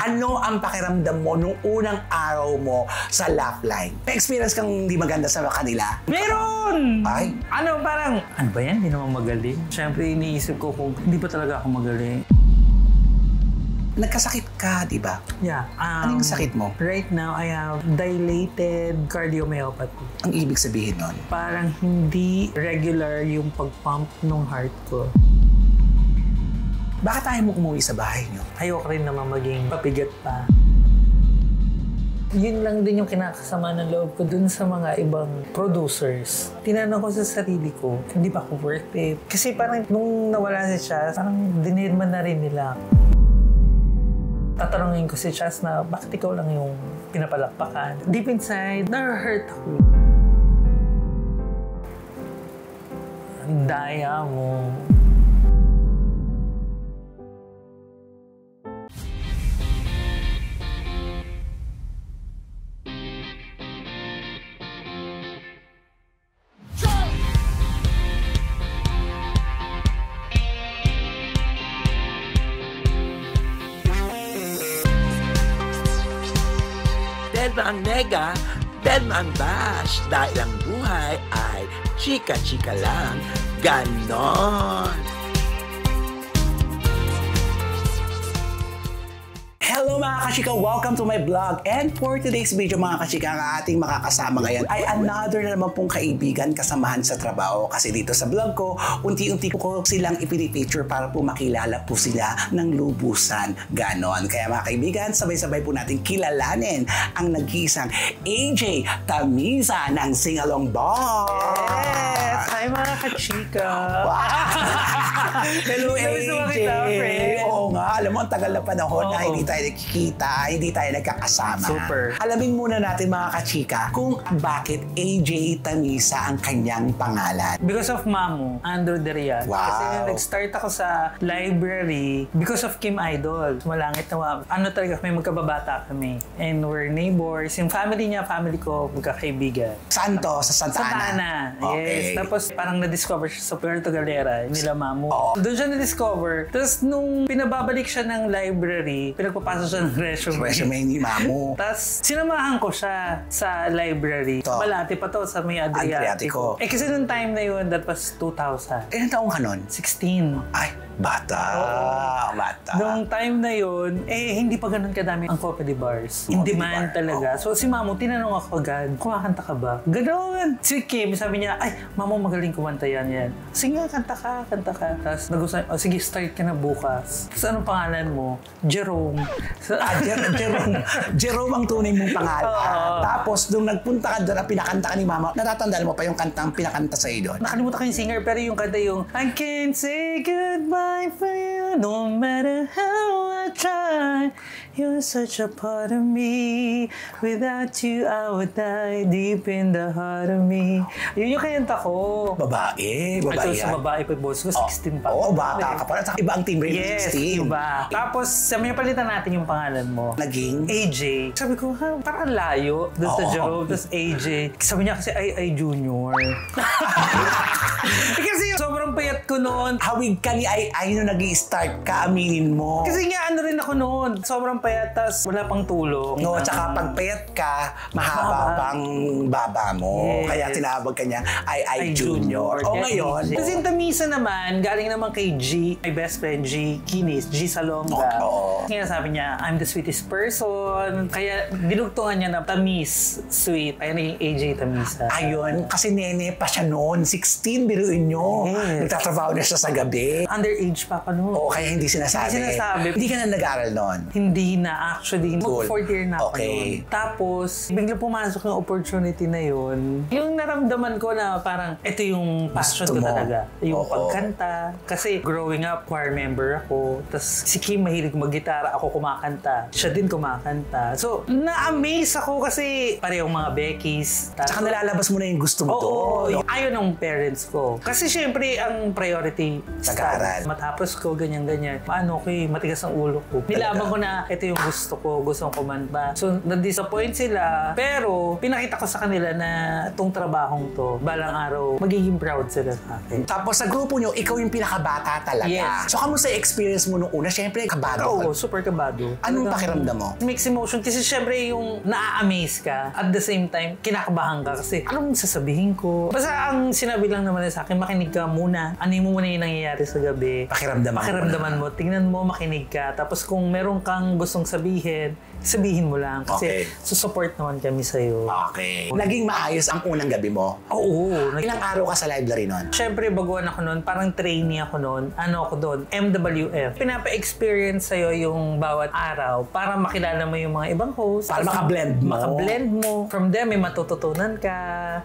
Ano ang pakiramdam mo nung unang araw mo sa Laugh Line? May experience kang hindi maganda sa kanila? Meron! Ay? Ano parang, ano ba yan? Hindi naman magaling. Siyempre, iniisip ko kung hindi pa talaga ako magaling. Nagkasakit ka, di ba? Yeah. Anong sakit mo? Right now, I have dilated cardiomyopathy. Ang ibig sabihin nun? Parang hindi regular yung pag-pump ng heart ko. Bakit tayo mo umuwi sa bahay niyo? Ayoko rin naman maging papigat pa. Yun lang din yung kinakasama ng loob ko dun sa mga ibang producers. Tinanong ko sa sarili ko, hindi ba ako worth it? Kasi parang nung nawala si Chas, parang dinirman na rin nila. Tatanungin ko si Chas na bakit ikaw lang yung pinapalakpakan. Deep inside, na-hurt ako. Ang daya mo. Belma ang nega, Belma ang bash. Dahil ang buhay ay chika-chika lang. Ganon! Hello mga kachika! Welcome to my vlog. And for today's video mga kachika, ang ating makakasama ngayon ay another na naman pong kaibigan kasamahan sa trabaho. Kasi dito sa vlog ko, unti-unti ko silang ipinipicture para po makilala po sila ng lubusan. Ganon. Kaya mga kaibigan, sabay-sabay po natin kilalanin ang nag-iisang AJ Tamiza ng Singalong Bar! Yes! Hi mga kachika! Wow. Hello AJ! Oo nga, alam mo, ang tagal na panahon na hindi tayo nakikita, hindi tayo nagkakasama. Super. Alamin muna natin mga kachika kung bakit AJ Tamiza ang kanyang pangalan. Because of Mamu, Andrew Derian. Wow. Kasi nag-start ako sa library because of Kim Idol. Malangit na ano talaga, may magkababata kami. And we're neighbors. Yung family niya, family ko, magkakaibigan. Saan to? Sa Santa Ana? Santa Ana. Yes. Okay. Tapos parang na-discover siya sa Puerto Galera, nila Mamu. Oo. Doon siya na-discover. Tapos nung pinababalik siya ng library, pinagpapasa siya ng Resume ni Mamu. Tapos sinamahan ko siya sa library. To. Malati pa to sa may Adriatico. Eh kasi nung time na yun, that was 2000. Ilan taong ka nun? 16. Ay, bata. Bata. Noong time na yun, hindi pa ganun kadami ang comedy bars. In demand talaga. So si Mamu, tinanong ako agad, kumakanta ka ba? Ganun! Si Kim, sabi niya, ay, Mamu, magaling kumanta yan. Sige nga, kanta ka. Tapos nag-usap, sige, start ka na bukas. Tapos anong pangalan mo? Jerome. So, Jerome ang tunay mong pangalan. Tapos, nung nagpunta ka doon at pinakanta ka ni Mama, natatandaan mo pa yung kantang pinakanta sa iyo doon? Nakalimutan ko yung singer, pero yung kanta yung I can't say goodbye for you no matter how I try. You're such a part of me. Without you, I would die deep in the heart of me. Yun yung kanta ko. Babae. Ito yan. sa babae pa yung boss ko, 16 pa. Oo, bata ka pa. Sa iba ang team rate, Yes, 16. iba. Tapos, sabi niya, palitan natin yung pangalan mo. Naging? AJ. Sabi ko, ha, parang layo. Doon sa Jerome, tapos AJ. Sabi niya kasi, ay Junior. Kasi sobrang payat ko noon. Hawig ka ni Ay nung nag-i-start ka, aminin mo. Kasi nga, ano rin ako noon. Sobrang payat, tapos wala pang tulong. No, tsaka pag payat ka, mahaba pang baba mo. Yes. Kaya tinawag ka niya Ay Junior. O ngayon, Kasi yung Tamiza naman, galing naman kay G, my best friend G, Kinis, G Salonga. Oo. Kaya sabi niya, I'm the sweetest person. Kaya dinugtungan niya na Tamis, sweet. Kaya naging AJ Tamiza. ayun, kasi nene pa siya noon. 16, biruin nyo. Yes. Nagtatrabaho na siya sa gabi. Underage pa noon. Oo, kaya hindi sinasabi. Hindi sinasabi. Hindi ka na nag-aaral noon. Hindi na, actually. Cool. Mag-4th year na ako Okay. noon. Tapos, bigla pumasok yung opportunity na yun. Yung naramdaman ko na parang, ito yung passion Gusto ko mo. talaga. Yung Oo. pagkanta. Kasi growing up, choir member ako. Tapos si Kim mahilig mag-gitara, ako kumakanta. Siya din kumakanta. So, na-amaze ako kasi parehong mga Beckys. Tsaka nalalabas mo na yung gusto mo Oo, to. ayaw ng parents ko. Kasi syempre, ang priority Pag-aaral. matapos ko, ganyan-ganyan. Paano ko matigas ang ulo ko. Nilaban ko na ito yung gusto ko, gusto kong kumanta. So, na-disappoint sila, pero pinakita ko sa kanila na itong trabahong to, balang araw, magiging proud sila sa akin. Tapos sa grupo nyo, ikaw yung pinakabata talaga. Yes. So, kamusta yung experience mo nung una? Siyempre, kabado ka. Oo, super kabado. Anong pakiramdam mo? Mixed emotion kasi syempre yung na-amaze ka at the same time kinakabahan ka kasi anong sasabihin ko? Basta ang sinabi lang naman sa akin, makinig ka muna. Ano mo muna yung nangyayari sa gabi. Pakiramdaman mo. Tingnan mo, makinig ka. Tapos kung meron kang gustong sabihin mo lang. Kasi susupport naman kami sa'yo. Okay. Naging maayos ang unang gabi mo? Oo. Ilang araw ka sa library nun? Siyempre, baguhan ako nun. Parang trainee ako nun. Ano ako doon? MWF. Pinapa-experience sa'yo yung bawat araw para makilala mo yung mga ibang hosts. Para makablend mo. Makablend mo. From them, may matututunan ka.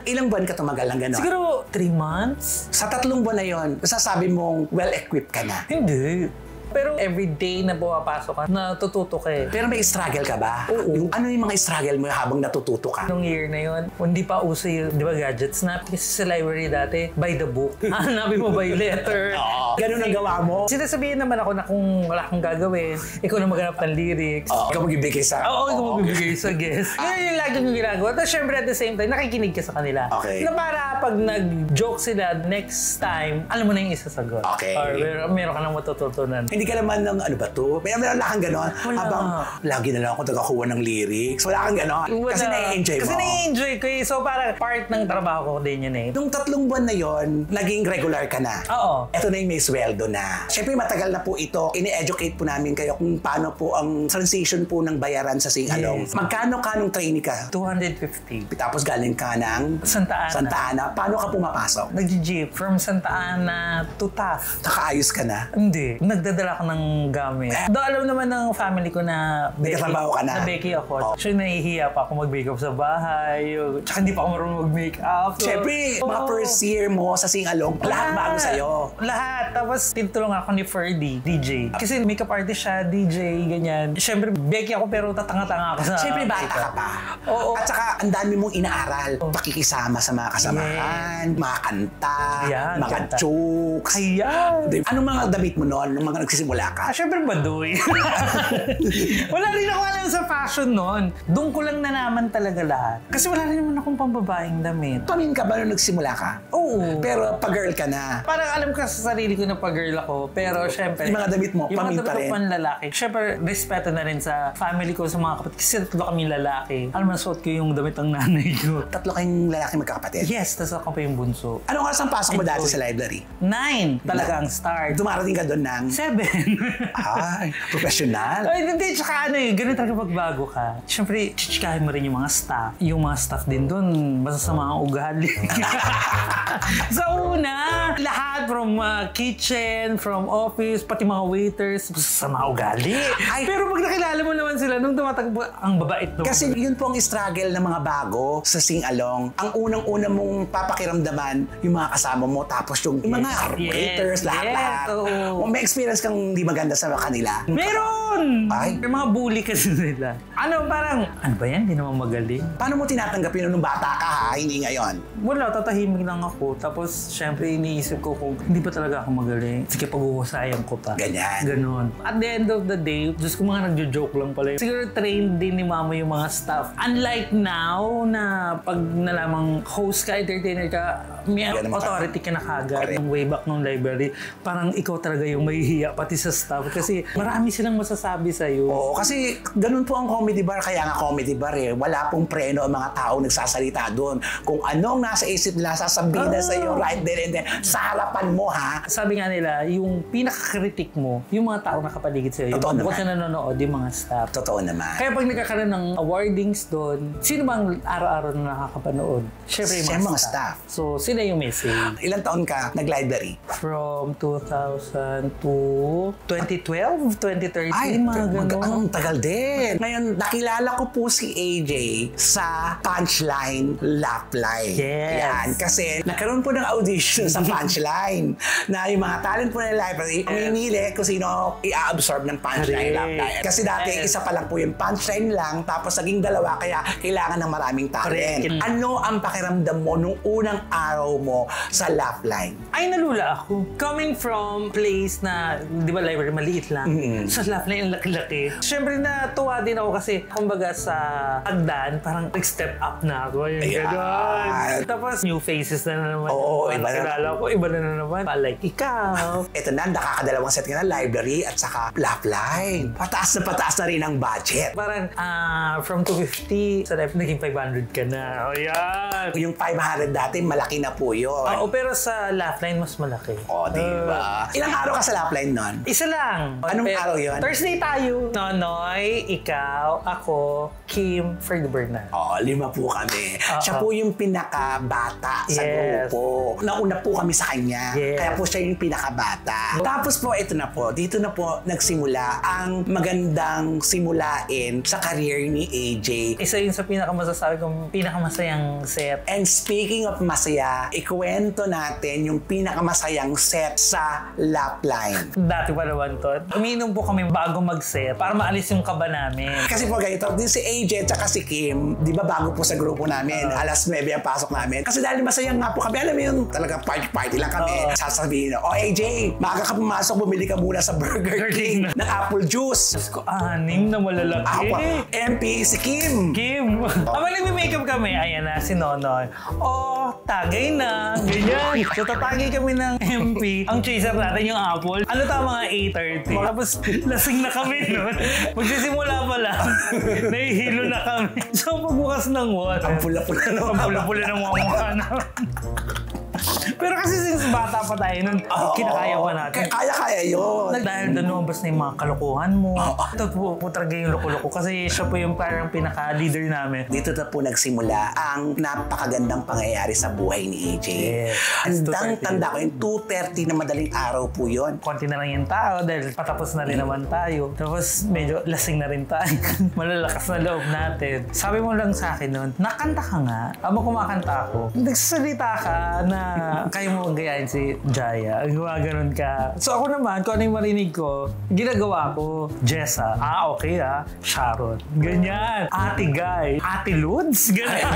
Ilang buwan ka tumagal ng gano'n? Siguro 3 months. Sa 3 buwan na yon, sasabi mong well-equipped ka na? Hindi. Pero everyday na pumapasok ka, natututo ka eh. Pero may struggle ka ba? Oo. Ano yung mga struggle mo habang natututo ka? Nung year na yun, hindi pa uso yung, di ba, gadgets na. Kasi sa library dati, by the book. Hanapin mo by letter. Oo. Ganun ang gawa mo? Sinasabihin naman ako na kung wala kang gagawin, ikaw na maghanap ng lyrics. Ikaw magbibigay sa... Oo, ikaw magbibigay sa guest. Ganun yung lagi kong ginagawa. Tapos syempre at the same time, nakikinig ka sa kanila. Okay. Na para pag nag-joke sila next time, alam mo na yung isasagot. Okay. Or meron ka nang matututunan. Hindi ka naman ng ano ba to? Meron lang kang gano'n? Wala. Habang lagi na lang ako tagakuha ng lyrics. Wala kang gano'n? Kasi nai-enjoy mo? Kasi nai-enjoy ko eh. So parang part ng trabaho ko din yun eh. Nung 3 buwan na yon, naging regular ka na. Oo. Ito na yung may sweldo na. Siyempre matagal na po ito. Ini-educate po namin kayo kung paano po ang transition po ng bayaran sa Singalong. Yes. Magkano ka nung trainee ka? 250. Tapos galing ka ng Santa Ana. Santa Ana. Paano ka pumapasok? Nag-jeep from Santa Ana to Taft. Nakaayos ka na? Hindi. Nagdadala ko ng gamit. Doon alam naman ng family ko na nagkatrabaho ka na. Na Becky ako. So nahihiya pa ako mag-makeup sa bahay. Tsaka hindi pa ako marunong mag-makeup. So, siyempre, mga first year mo sa Singalong, lahat bago sa'yo. Lahat. Tapos tinutulong ako ni Ferdy, DJ. Kasi makeup artist siya, DJ, ganyan. Siyempre, Becky ako pero tatanga-tanga ako sa Siyempre, bata ka pa. Oo. At saka, ang dami mong inaaral. Pakikisama sa mga kasamahan, mga kanta, mga jokes. Ayan. Anong mga damit mo noon nung mga nagsisimula ka? Siyempre, baduy. Wala rin ako alam sa fashion noon. Doon ko lang nalaman talaga lahat. Kasi wala rin naman akong pambabaeng damit. Pamin ka ba nung nagsimula ka? Oo. Pero pag-girl ka na. Parang alam ko sa sarili ko na pag-girl ako. Pero syempre, yung mga damit mo, pamin pa rin. Yung mga damit ko lalaki. Syempre, respeto na rin sa family ko, sa mga kapatid. Kasi 3 kami lalaki. Alam mo, nasuot ko yung damit ng nanay ko. 3 kayong lalaki magkakapatid? Yes, tas ako pa yung bunso. Anong oras ang pasok mo dati sa library? 9 talaga ang start. Dumarating ka doon ng... 7. Ay, professional. Ay, hindi. Tsaka ano eh, ganun talaga pagbago ka. Siyempre, chichikahin mo rin yung mga staff. Yung mga staff din doon, masasama ang ugali. Sa una, lahat from kitchen, from office, pati mga waiters, masasama ang ugali. Ay, pero pag nakilala mo naman sila, nung tumatagpo, ang babait naman. Kasi yun po ang struggle ng mga bago sa Singalong. Ang unang-una mong papakiramdaman yung mga kasama mo, tapos yung mga waiters, lahat-lahat. May experience kang hindi maganda sa kanila? Meron! Ay. May mga bully kasi nila. Ano, parang, ano ba yan? Hindi naman magaling. Paano mo tinatanggapin nung bata ka ha? Hindi ngayon. Wala, tatahimik lang ako. Tapos, syempre, iniisip ko kung hindi pa talaga ako magaling. Sige, pag-uusayan ko pa. Ganyan. Ganon. At the end of the day, Diyos ko, mga nagjo-joke lang pala. Siguro, trained din ni mama yung mga staff. Unlike now, na pag nalamang host ka, entertainer ka, may authority ka na kagad. Yung way back nung library, parang ikaw talaga yung mahihiya pati sa staff. Kasi marami silang masasabi sa'yo. Oo, kasi ganun po ang comedy bar. Kaya nga comedy bar eh. Wala pong preno ang mga tao nagsasalita doon. Kung anong nasa isip nila, sasabihin na sa'yo right there and then. Sa harapan mo ha. Sabi nga nila, yung pinaka-critic mo, yung mga tao nakapaligid sa'yo. Totoo yung naman. bukod na nanonood, yung mga staff. Totoo naman. Kaya pag nagkakaroon ng awardings doon, sino bang araw-araw na nakakapanood? Siyempre yung mga staff. So, sila yung message. Ilang taon ka nag-library? From 2000 to 2012, 2013, Ay, mga ganun. ang tagal din. Ngayon, nakilala ko po si AJ sa Punchline Laugh Line. Yes. Yan. Kasi nagkaroon po ng audition sa Punchline na yung mga talent po ng library, mamimili kung sino i-absorb ng Punchline Laugh Line. Kasi dati, isa pa lang po yung Punchline lang, tapos naging 2, kaya kailangan ng maraming talent. Correct. Ano ang pakiramdam mo nung unang araw araw mo sa Laugh Line? Ay, nalula ako. Coming from place na, di ba, library, maliit lang. Sa Laugh Line, ang laki-laki. Siyempre, natuwa din ako kasi, kumbaga sa Agdan, parang step up na ako. Yung gano'n. Tapos, new faces na naman. Oo, iba na. Kilala ko, iba na naman. Like ikaw. Ito na, nakakadalawang set ka na, library at saka Laugh Line. Pataas na rin ang budget. Parang, from 250, sa life, naging 500 ka na. O yan. Yung 500 dati, malaki na po yun. Oo, pero sa Laugh Line, mas malaki. O, diba? Ilang araw ka sa Laugh Line nun? Isa lang. Anong araw yun? Thursday tayo. Nonoy, ikaw, ako, Kim, Ferdy Bernal. Oo, 5 po kami. Siya po yung pinakabata sa grupo. Nauna po kami sa kanya. Kaya po siya yung pinakabata. Tapos po, ito na po. Dito na po nagsimula ang magandang simulain sa career ni AJ. Isa yun sa pinakamasasabi kong pinakamasayang set. And speaking of masaya, ikwento natin yung pinakamasayang set sa Laugh Line. Dati pa naman to. Umiinom po kami bago mag-set para maalis yung kaba namin. Kasi po ganito, din si AJ at si Kim, di ba bago po sa grupo namin, alas 9 ang pasok namin. Kasi dahil masaya nga po kami, alam mo yun, talaga party lang kami. Sasabihin, AJ, maaga ka pumasok, bumili ka muna sa Burger King ng apple juice. Diyos ko, 6 na malalaki. MP, si Kim. Kim. Habang nagme-makeup kami, ayan na, si Nonoy. Tagay na, ganyan. So, tatagay kami ng MP. Ang chaser natin yung apple. Ano tama nga, 8:30. Tapos, lasing na kami nun. Magsisimula pa lang. Nahihilo na kami. So, pagbukas ng wall. Ang pula-pula ng pula-pula ng mga mukha namin. Pero kasi since bata pa tayo nun, kinakaya pa natin. Kaya yun. Dahil doon lumabas na yung mga kalokohan mo. Ito po talaga yung loko-loko kasi siya po yung parang pinaka-leader namin. Dito na po nagsimula ang napakagandang pangyayari sa buhay ni AJ. Tanda ko yung 2:30 na madaling araw po yun. Konti na lang yung tao dahil patapos na rin naman tayo. Tapos medyo lasing na rin tayo. Malalakas na loob natin. Sabi mo lang sa akin noon, nakanta ka nga. Habang kumakanta ako, nagsasalita ka na kaya mo magayain si Jaya. Gumaganon ka. So ako naman, kung ano yung marinig ko, ginagawa ko. Jessa. Okay Sharon. Ganyan. Ate Guy. Ate Lods. Ganyan.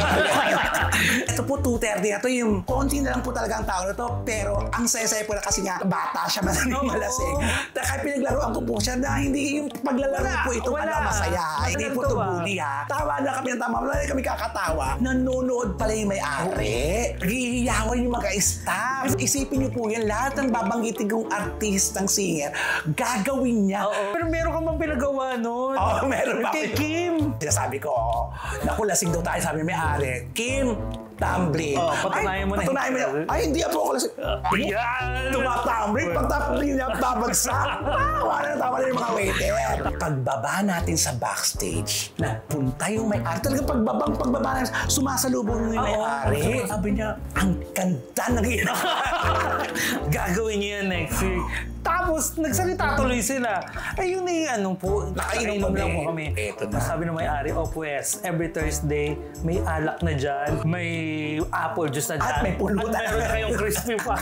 Ito po 2:30 na to. Yung konti na lang po talaga ang tao na to. Pero ang saya-saya po na kasi nga bata siya malasing. Kaya pinaglaruan ko po siya na hindi yung paglalaro po ito masaya. Hindi po to bully Tawa na kami ng tama. Wala kami kakatawa. Nanonood pala yung may-ari. Nag-iiyawan yung mga staff. Isipin niyo po yan, lahat ng babanggitin kong artistang singer, gagawin niya. Pero meron ka bang pinagawa nun? Meron pa. Kay Kim. Sinasabi ko, naku, lasing daw tayo, sabi may-ari. Kim, tumbling. Patunayan mo na. Ay, hindi ako lasing. Tumatumbling, pag tumbling niya, babagsak. Tawa na yung mga waiter. Pagbaba natin sa backstage, nagpunta yung may-ari. Talaga pagbaba natin, sumasalubong yung may-ari. Sabi niya, ang ganda ng gagawin niyo yan next week. Tapos, nagsalita tuloy sila. Ayun po, nakainom lang po kami. Eto na. Sabi ng may-ari, pues, every Thursday, may alak na dyan, may apple juice na dyan. At may pulutan. At meron kayong crispy pa.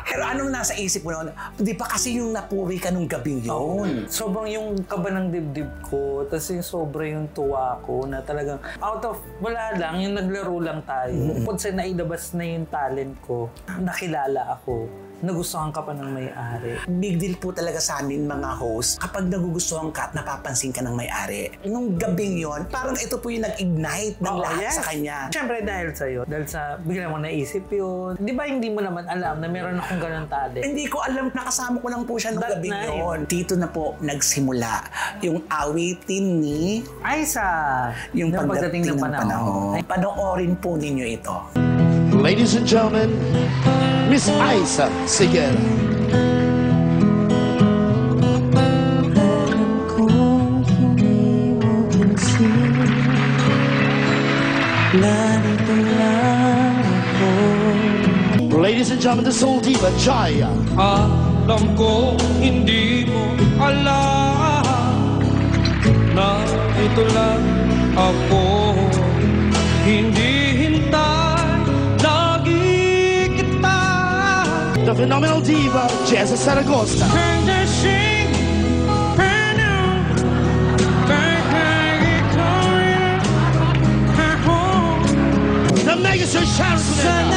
Pero anong nasa isip mo noon? Di pa kasi yung napuri ka nung gabing yun. Sobrang yung kaba ng dibdib ko, tapos yung sobra yung tuwa ko na talagang out of, wala lang, yung naglaro lang tayo. Kung sa nailabas na yung talent ko, nakilala ako. Nagustuhan ka pa ng may-ari. Big deal po talaga sa amin mga host kapag nagugustuhan ka at napapansin ka ng may-ari. Nung gabing yon, parang ito po yung nag-ignite ng lahat sa kanya. Siyempre dahil sa'yo, dahil sa bigla mo naisip yun. Di ba hindi mo naman alam na meron akong ganun talent? Hindi ko alam, nakasama ko lang po siya nung gabing yon. Dito na po nagsimula yung awitin ni Aiza. Yung pagdating ng panahon. Panoorin po ninyo ito. Ladies and gentlemen, Miss Aiza Sigel. Ladies and gentlemen, the soul diva Jaya. Alam ko hindi mo alam na ito lang ako. Hindi hintay, lagi kita. The phenomenal diva Jessa Saragossa. The mega star Sharon Cuneta.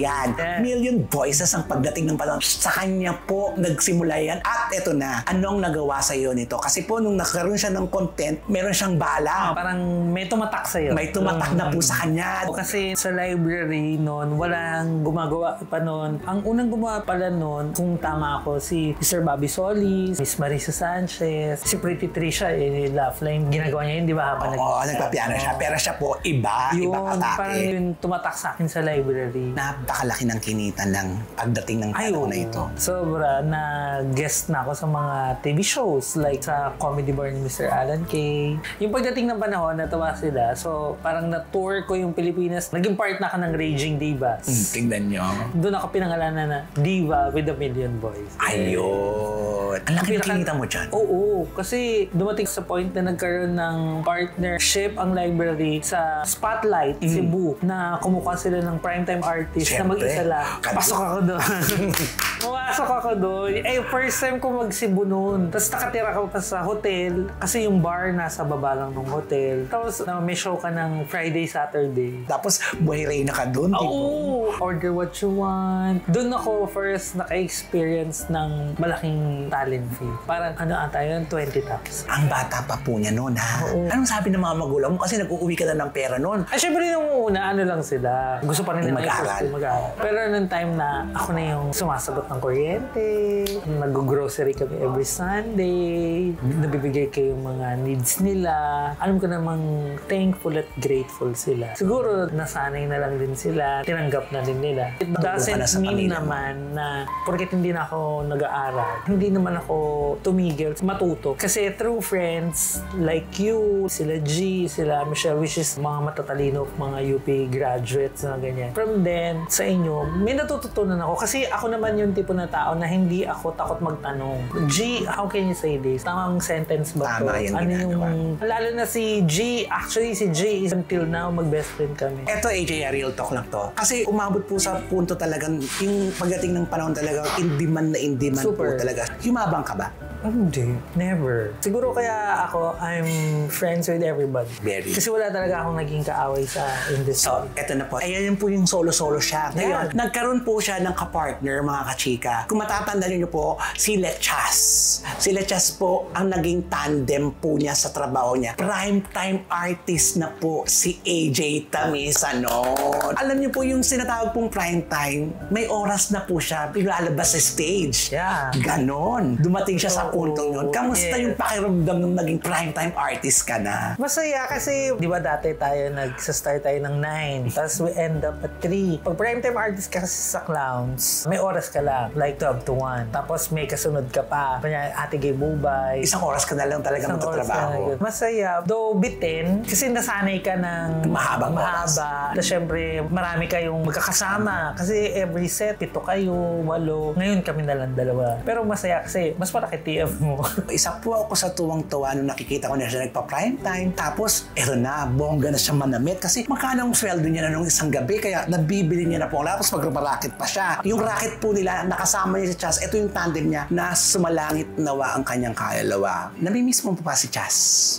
Ayan, Yeah. Million Voices ang pagdating ng panahon. Sa kanya po nagsimula yan. At eto na, anong nagawa sa iyo nito? Kasi po nung nagkaroon siya ng content, meron siyang bala. Parang may tumatak sa'yo. May tumatak na po sa kanya. Kasi sa library noon, walang gumagawa pa noon. Ang unang gumawa pala noon, kung tama ako, si Mr. Bobby Solis, Miss Marisa Sanchez, si Pretty Trisha, Laugh Line, ginagawa niya yun, di ba? Oo, nagpapiano siya. Pero siya po, iba atake. Parang yun tumatak sa akin sa library. Napakalaki ng kinita ng pagdating ng panahon na ito. Sobra. Na-guest na ako sa mga TV shows like sa Comedy Bar ni Mr. Alan Kay. Yung pagdating ng panahon, natawa sila. So, parang na-tour ko yung Pilipinas. Naging part na ka ng Raging Divas. Tingnan nyo. Doon ako pinangalanan na Diva with a Million Voice. Ayun. Ang laki ng kinita mo dyan. Oo. Kasi dumating sa point na nagkaroon ng partnership ang library sa Spotlight, Cebu, na kumukuha sila ng primetime artist na mag-isa lang. Pasok ako doon. Pumasok ako doon. First time ko mag-Cebu noon. Tapos nakatira ka pa sa hotel kasi yung bar nasa baba lang ng hotel. Tapos may show ka ng Friday, Saturday. Tapos buhay Reyna ka doon, di ba? Oo! Order what you want. Doon ako first naka-experience ng malaking talent fee. Parang ata yun, 20 tops. Ang bata pa po niya noon, ha? Oo. Anong sabi ng mga magulang mo? Kasi nag-uuwi ka na ng pera noon. Syempre nung una, lang sila. Gusto pa rin mag-aaral. Pero nung time na ako na yung sumasagot ng kuryente, nag-grocery kami every Sunday, nabibigay ko yung mga needs nila. Alam ko namang thankful at grateful sila. Siguro nasanay na lang din sila, tinanggap na din nila. It doesn't mean naman na porket hindi na ako nag-aaral, hindi naman ako tumigil matuto. Kasi through friends like you, sila G, sila Michelle, which is mga matatalino, mga UP graduates na ganyan. From then, sa inyo, may natututunan ako. Kasi ako naman yung tipo na tao na hindi ako takot magtanong. G, how can you say this? Tamang sentence ba to? Tama yung ginagawa. Lalo na si G, actually si G is until now mag-best friend kami. Eto, AJ, real talk lang to. Kasi umabot po sa punto talagang, yung pagdating ng panahon talaga, in-demand po talaga. Yumabang ka ba? Hindi. Never. Siguro kaya ako, I'm friends with everybody. Very. Kasi wala talaga akong naging kaaway sa industry. So, eto na po. Ayan po yung solo-solo siya. Ngayon, nagkaroon po siya ng kapartner, mga kachika. Kung matatandaan niyo po, si Lechas. Si Lechas po ang naging tandem po niya sa trabaho niya. Primetime artist na po si AJ Tamisa noon. Alam niyo po yung sinatawag pong primetime, may oras na po siya lalabas sa stage. Yeah. Ganon. Dumating siya sa puntong yun. Kamusta yung pakiramdam nung naging primetime artist ka na? Masaya kasi, di ba dati tayo nag-start tayo ng 9, tapos we end up at 3. Pag primetime artist ka kasi sa Clowns, may oras ka lang, like 12 to 1. Tapos may kasunod ka pa. Kanya, Ate Gay Bubay. Isang oras ka na lang talaga magtatrabaho. Masaya. Though bitin, kasi nasanay ka ng Mahabang oras. Tapos syempre, marami kayong magkakasama. Kasi every set, 7 kayo, 8. Ngayon kami na lang 2. Pero masaya kasi, mas malaki TF mo. Isa po ako sa tuwang-tuwa nung nakikita ko na siya nagpa-primetime. Tapos, eto na, bongga na siya manamit. Kasi magkano ang sweldo niya na nung isang gabi. Kaya nabibili niya na po. Tapos mag-racket pa siya. Yung racket po nila, nakasama niya si Chas. Ito yung tandem niya na sumalangit nawa ang kanyang kaluluwa. Namimiss mo pa si Chas?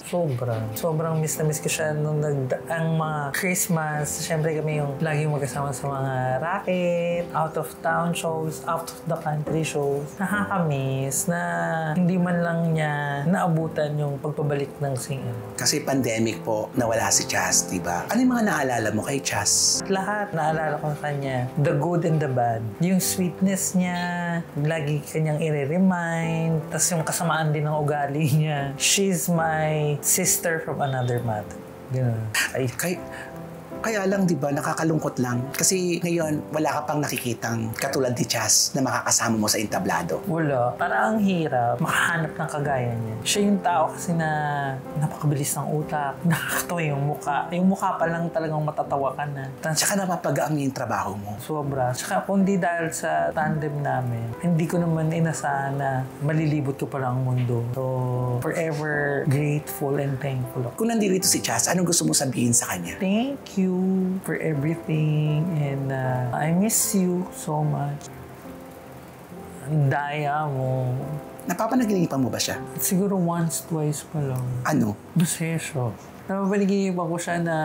Sobrang miss na miss ko siya nung ang mga Christmas. Siyempre kami yung laging magkasama sa mga racket, out of town shows, out of the country shows. Nakakamiss na hindi man lang niya naabutan yung pagpabalik ng singer. Kasi pandemic po, nawala si Chas, di ba? Ano yung mga naalala mo kay Chas? Lahat naalala ko sa kanya. The good and the bad. Yung sweetness niya, lagi kanyang i-remind. Tapos yung kasamaan din ng ugali niya. She's my sister from another mother. Ganun. Kaya lang, di ba, nakakalungkot lang. Kasi ngayon, wala ka pang nakikitang katulad ni Chas na makakasama mo sa entablado. Wala. Parang ang hirap makahanap ng kagaya niya. Siya yung tao kasi na napakabilis ng utak. Nakakatawa yung mukha. Yung mukha pa lang talagang matatawa ka na. Tsaka napapagaan yung trabaho mo. Sobra. Tsaka kundi dahil sa tandem namin, hindi ko naman inasahan na malilibot ko pa lang ang mundo. So, forever grateful and thankful ako. Kung nandito si Chas, anong gusto mo sabihin sa kanya? Thank you for everything and I miss you so much. Ang daya mo. Napapanaginipan mo ba siya? Siguro once, twice pa lang. Ano? Bosesyo. Napapanigipan ko siya na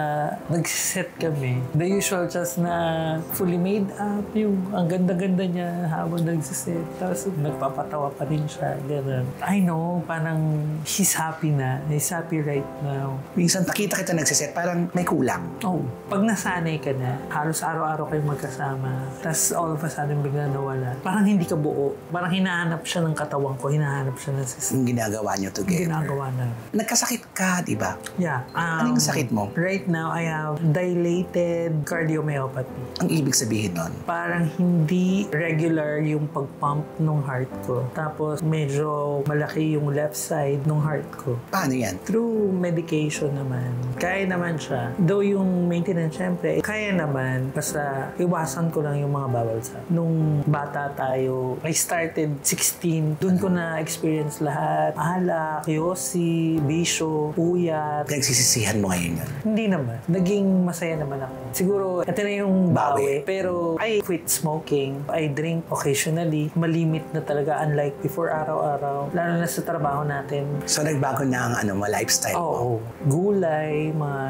nag-set kami. The usual just na fully made up, yung ang ganda-ganda niya habang nag-set. Tapos nagpapatawa pa rin siya, gano'n. I know, parang he's happy na. He's happy right now. Minsan nakita kita nagsiset, parang may kulang. Oh, pag nasanay ka na, halos araw-araw kayo magkasama, tapos all of a sudden bigla nawala. Parang hindi ka buo. Parang hinahanap siya ng katawan ko, hinahanap siya ng siset. Yung ginagawa niyo together. Ginagawa na. Nagkasakit ka, di ba? Yeah. Anong sakit mo? Right now, I have dilated cardiomyopathy. Ang ibig sabihin nun? Parang hindi regular yung pag-pump ng heart ko. Tapos medyo malaki yung left side ng heart ko. Paano yan? Through medication naman. Kaya naman siya. Though yung maintenance, syempre, kaya naman. Basta iwasan ko lang yung mga bawal sa. Nung bata tayo, I started 16. Doon ko na-experience lahat. Alak, yosi, bisyo, puyat. Pinagsisisihan mo ngayon yun? Hindi naman. Naging masaya naman ako. Siguro, ito na yung bawi. Pero I quit smoking. I drink occasionally. Malimit na talaga, unlike before araw-araw. Lalo na sa trabaho natin. So nagbago na ang lifestyle mo? Oo. Gulay, mga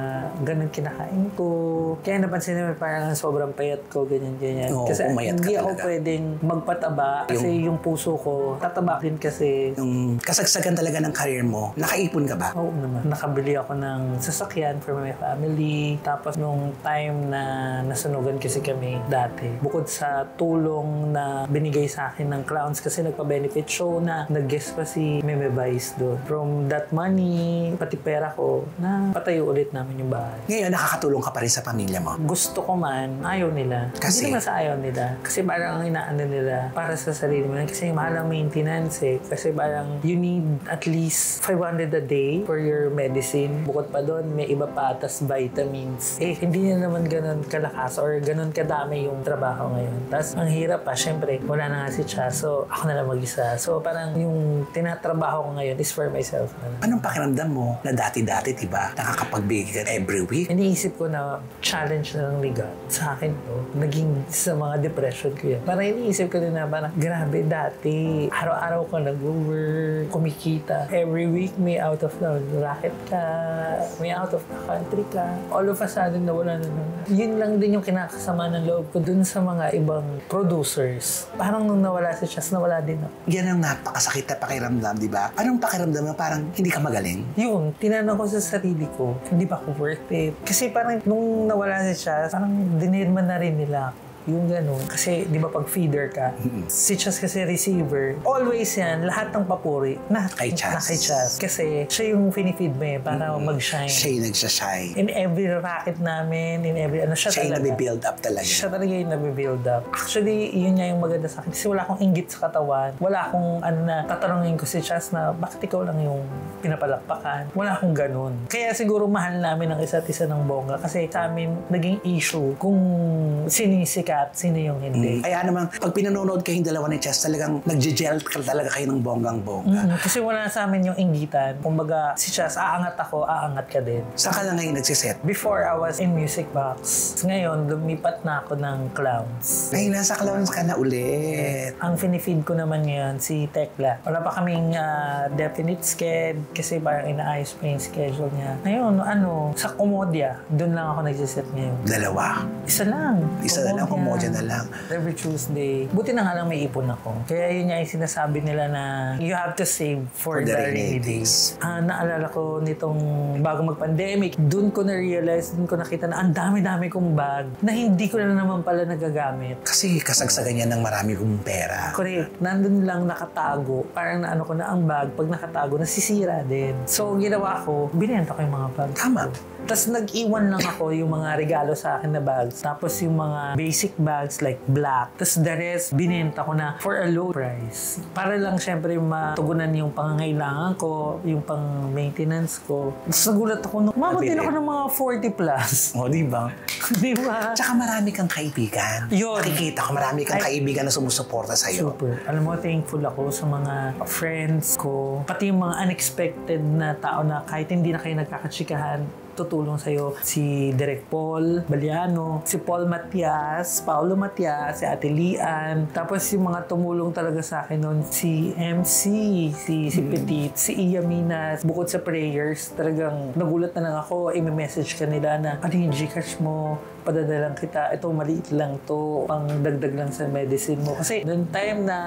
ganun kinakain ko. Kaya napansin naman parang sobrang payat ko, ganyan-ganyan. Oo, kasi umayat ka hindi ako talaga. pwedeng magpataba kasi yung puso ko, tataba din kasi. Yung kasagsagan talaga ng career mo, nakaipon ka ba? Oo naman. Nakabili ako ng sasakyan for my family. Tapos nung time na nasunugan kasi kami dati, bukod sa tulong na binigay sa akin ng Clowns kasi nagpa-benefit show na nag-guest pa si Meme Vice doon. From that money, pati pera ko, na patayo ulit namin yung bahay. Ngayon, nakakatulong ka pa rin sa pamilya mo? Gusto ko man, ayaw nila. Kasi? Hindi naman sa ayaw nila. Kasi parang ang inaano nila para sa sarili mo. Kasi mahal ang maintenance eh. Kasi parang you need at least 500 a day for your medicine. Bukod pa doon, may iba pa, tas vitamins. Eh, hindi na naman ganun kalakas or ganun kadami yung trabaho ngayon. Tas ang hirap pa, syempre, wala na nga si Cha. So, ako na lang mag-isa. So, parang yung tinatrabaho ko ngayon is for myself. Anong pakiramdam mo na dati-dati, diba, nakakapagbigay ka every week? Iniisip ko na challenge na ng ligat sa akin to. Naging sa mga depression ko yan. Parang iniisip ko din na parang grabe dati. Araw-araw ko nag-work, kumikita. Every week may out of the racket ka, may out of the country ka. All of a sudden nawala na naman. Yun lang din yung kinakasama ng loob ko dun sa mga ibang producers. Parang nung nawala si Chas, nawala din ako. Yan ang napakasakit na pakiramdam, diba? Anong pakiramdam na parang hindi ka magaling? Yun, tinanong ko sa sarili ko, hindi ba ako worth it? Kasi parang nung nawala si Chas, parang dinirman na rin nila ako. Yung gano'n. Kasi, di ba pag feeder ka, si Chas kasi receiver, always yan, lahat ng papuri, na kay Chas. Kasi, siya yung finifeed mo eh, para mag-shine. Siya yung nagsashine. In every racket namin, in every, siya Siya yung talaga. nabibuild up talaga. Siya talaga yung nabibuild up. Actually, yun nga yung maganda sa akin. Kasi wala akong inggit sa katawan. Wala akong tatanungin ko si Chas na, bakit ikaw lang yung pinapalakpakan? Wala akong ganun. Kaya siguro mahal namin ang isa't isa ng bongga. Kasi sa amin, naging issue kung sinisika sino yung hindi. Kaya naman, pag pinanonood kayong dalawa ni Chas, talagang nagje-gel talaga kayo ng bonggang-bongga. Kasi wala sa amin yung inggitan. Kumbaga, si Chas, aangat ako, aangat ka din. Saan ka lang ngayon nagsiset? Before, I was in Music Box. Ngayon, lumipat na ako ng Clowns. Ay, nasa Clowns ka na ulit. Ang finifeed ko naman ngayon, si Tekla. Wala pa kaming definite schedule kasi parang inaayos pa yung schedule niya. Ngayon, sa Komodia, doon lang ako nagsiset ngayon. Dalawa. Isa lang. Isa na lang, Komodia na lang. Every Tuesday. Buti na nga lang may ipon ako. Kaya yun nga yung sinasabi nila na you have to save for the rainy days. Naalala ko nitong bago mag-pandemic, doon ko na-realize, doon ko nakita na ang dami-dami kong bag na hindi ko na naman pala nagagamit. Kasi kasagsagan yan ng marami kong pera. Correct. Nandun lang nakatago. Parang naano ko na ang bag, pag nakatago, nasisira din. So, ginawa ko, binenta ko yung mga bag. Tama. Tapos nag-iwan lang ako yung mga regalo sa akin na bags. Tapos yung mga basic bags like black. Tapos the rest, binenta ko na for a low price. Para lang syempre matugunan yung pangangailangan ko, yung pang-maintenance ko. Tapos nagulat ako, mabutin ako ng mga 40 plus. O, di ba? Di ba? Tsaka marami kang kaibigan. Yun. Nakikita ko marami kang kaibigan na sumusuporta sa'yo. Super. Alam mo, thankful ako sa mga friends ko. Pati yung mga unexpected na tao na kahit hindi na kayo nagkakatsikahan, tutulong sa'yo si Direk Paul Baliano, si Paul Matias, Paulo Matias, si Ate Lian. Tapos yung mga tumulong talaga sa akin noon, si MC, si Petit, si Iya Minas. Bukod sa prayers, talagang nagulat na lang ako, i-message ka nila na, ano yung Gcash mo? Padadalang kita, ito maliit lang to, pang dagdag lang sa medicine mo. Kasi noong time na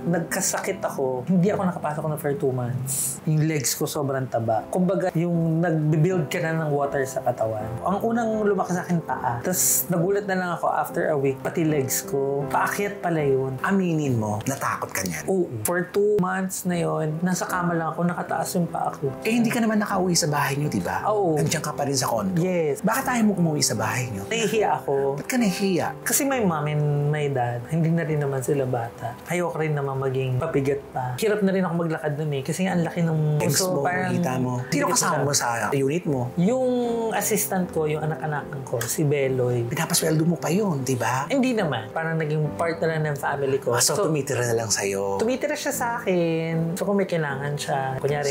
nagkasakit ako, hindi ako nakapasok na for 2 months. Yung legs ko sobrang taba. Kumbaga, yung nag-build ka na ng water sa katawan. Ang unang lumakas sa akin paa. Tapos nagulat na lang ako after a week, pati legs ko. Paakyat pala yun. Aminin mo, natakot ka niyan. Oo. For 2 months na yun, nasa kama lang ako, nakataas yung paa ko. Eh, hindi ka naman nakauwi sa bahay niyo, di ba? Oo. Nandiyan ka pa rin sa condo. Yes. Bakit tayo mo umuwi sa bahay niyo? Nahihiya ako. Ba't ka nahihiya? Kasi may mom and my dad, hindi na rin naman sila bata. Ayoko rin naman maging pabigat pa. Hirap na rin ako maglakad nun eh. Kasi ang laki ng Ex mo, kita mo. Sino kasama mo sa unit mo? Yung assistant ko, yung anak-anakan ko, si Beloy. Pinapasweldo mo pa yun, di ba? Hindi naman. Parang naging part na lang ng family ko. So, tumitira na lang sa'yo. Tumitira siya sa akin. So, kung may kailangan siya. Kunyari,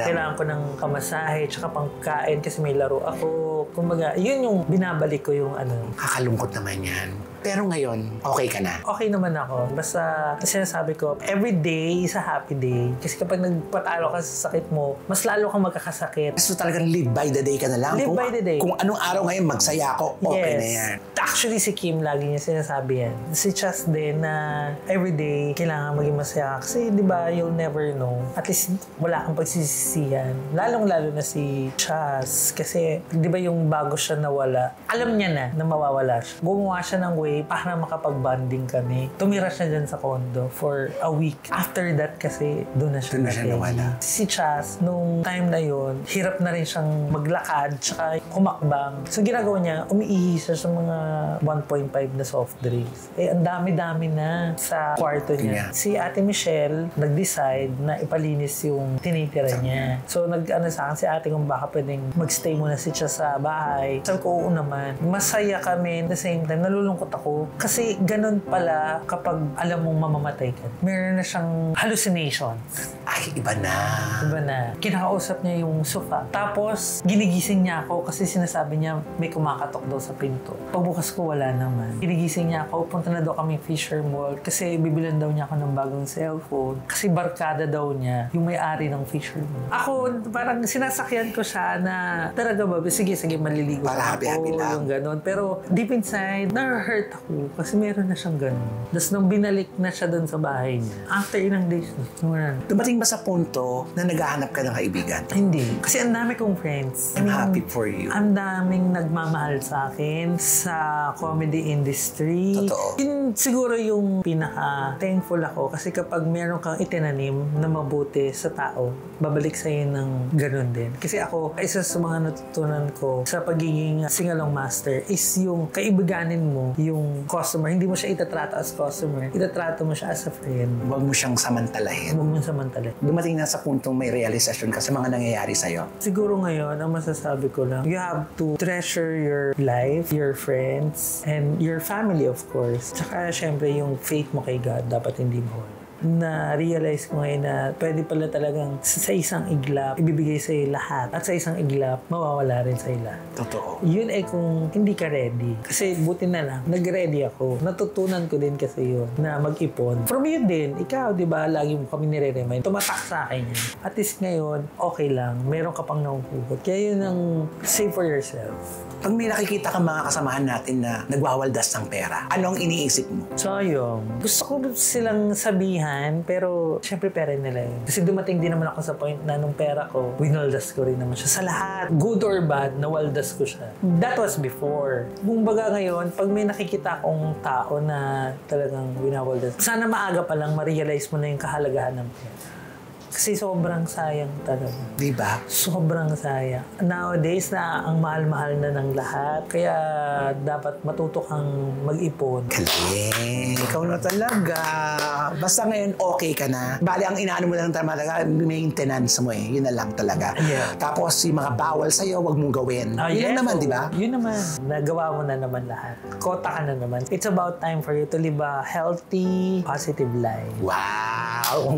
kailangan ko ng kamasahe, tsaka pangkain kasi may laro ako. Kumbaga, yun yung binabalik ko yung ano. Kakalungkot naman yan. Pero ngayon, okay ka na? Okay naman ako. Basta sinasabi ko, every day is a happy day. Kasi kapag nagpatalo ka sa sakit mo, mas lalo kang magkakasakit. So talagang live by the day ka na lang? Live by the day. Kung anong araw ngayon, magsaya ako, okay na yan. Actually, si Kim lagi niya sinasabi yan. Si Chas din na every day kailangan maging masaya. Kasi di ba, you'll never know. At least wala kang pagsisisihan. Lalong-lalo na si Chas. Kasi di ba yung bago siya nawala, alam niya na mawawala siya. Gumawa siya ng way para makapag-bonding kami. Tumira siya dyan sa condo for a week. After that kasi, doon na siya nawala. Si Chas, nung time na yon, hirap na rin siyang maglakad tsaka kumakbang. So ginagawa niya, umiihi siya sa mga 1.5 na soft drinks. Eh, ang dami-dami na sa kwarto niya. Si Ate Michelle, nag-decide na ipalinis yung tinitira niya. So nag-ano sa akin si ate kung baka pwedeng magstay muna si Chas sa bahay. Sabi ko, oo naman. Masaya kami. At the same time, nalulungkot ako. Kasi ganun pala kapag alam mong mamamatay ka. Meron na siyang hallucinations. Ay, iba na. Iba na. Kinakausap niya yung sofa. Tapos, ginigising niya ako kasi sinasabi niya may kumakatok daw sa pinto. Pagbukas ko, wala naman. Ginigising niya ako, punta na daw kami Fisher Mall kasi bibilan daw niya ako ng bagong cellphone. Kasi barkada daw niya yung may-ari ng Fisher Mall. Ako, parang sinasakyan ko siya na talaga ba, sige, maliligo para happy-happy lang. Yung ganun. Pero deep inside, na-hurt ako kasi meron na siyang ganun. Tapos nung binalik na siya doon sa bahay niya, after ilang days, dumating ba sa punto na naghahanap ka ng kaibigan? Hindi. Kasi ang dami kong friends. I'm happy for you. Ang daming nagmamahal sa akin sa comedy industry. Totoo. Yun siguro yung pinaka-thankful ako kasi kapag meron kang itinanim na mabuti sa tao, babalik sa'yo ng ganun din. Kasi ako, isa sa mga natutunan ko sa pagiging singalong master is yung kaibiganin mo, yung customer. Hindi mo siya itatrato as customer. Itatrato mo siya as a friend. Huwag mo siyang samantalahin. Huwag mo samantalahin. Dumating na sa puntong may realisasyon ka sa mga nangyayari sa'yo. Siguro ngayon, ang masasabi ko lang, you have to treasure your life, your friends, and your family, of course. Tsaka, syempre, yung faith mo kay God, dapat hindi mawala. Na-realize ko ngayon na pwede pala talagang sa isang iglap, ibibigay sa'yo lahat. At sa isang iglap, mawawala rin sa'yo lahat. Totoo. Yun ay kung hindi ka ready. Kasi buti na lang, nag-ready ako. Natutunan ko din kasi yun na mag-ipon. From you din, ikaw, di ba, lagi mo kami nire-remind. Tumatak sa akin yan. At least ngayon, okay lang. Meron ka pang nakukugot. Kaya yun ang save for yourself. Pag may nakikita ka mga kasamahan natin na nagwawaldas ng pera, ano ang iniisip mo? Sayang. Gusto ko silang sabihan, pero syempre pera nila yun. Kasi dumating din naman ako sa point na nung pera ko, winaldas ko rin naman siya sa lahat. Good or bad, nawaldas ko siya. That was before. Kumbaga ngayon, pag may nakikita akong tao na talagang winawaldas, sana maaga pa lang ma-realize mo na yung kahalagahan ng pera. Kasi sobrang sayang talaga. Diba? Sobrang sayang. Nowadays na ang mahal-mahal na ng lahat. Kaya dapat matuto kang mag-ipon. Galing. ikaw na talaga. Basta ngayon, okay ka na. Bali, ang inaano mo lang talaga, maintenance mo eh. Yun na lang talaga. Yeah. Tapos, yung mga bawal sa'yo, wag mong gawin. Yun lang naman, di ba? Yun naman. Nagawa mo na naman lahat. Kota ka na naman. It's about time for you to live a healthy, positive life. Wow!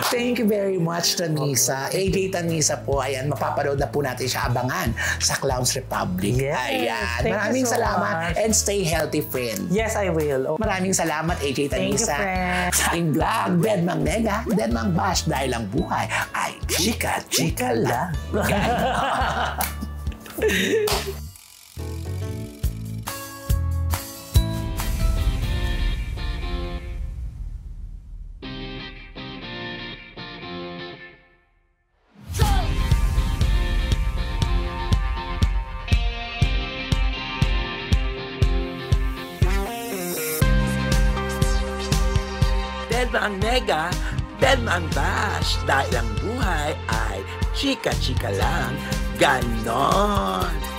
Thank you very much, Tanisa. AJ Tanisa po, ayan, mapapanood na po natin siya, abangan sa Clowns Republic. Yes, ayan. thank Maraming you so salamat much. and stay healthy, friend. Yes, I will. Maraming salamat, AJ Thank you, Tanisa. friend. Sa aking vlog, Dead Mang Nega, Dead Mang Bash, dahil ang buhay ay chika-chika lang. Dead ang Nega, dead ang Bash. Dahil ang buhay ay chika-chika lang. Ganon!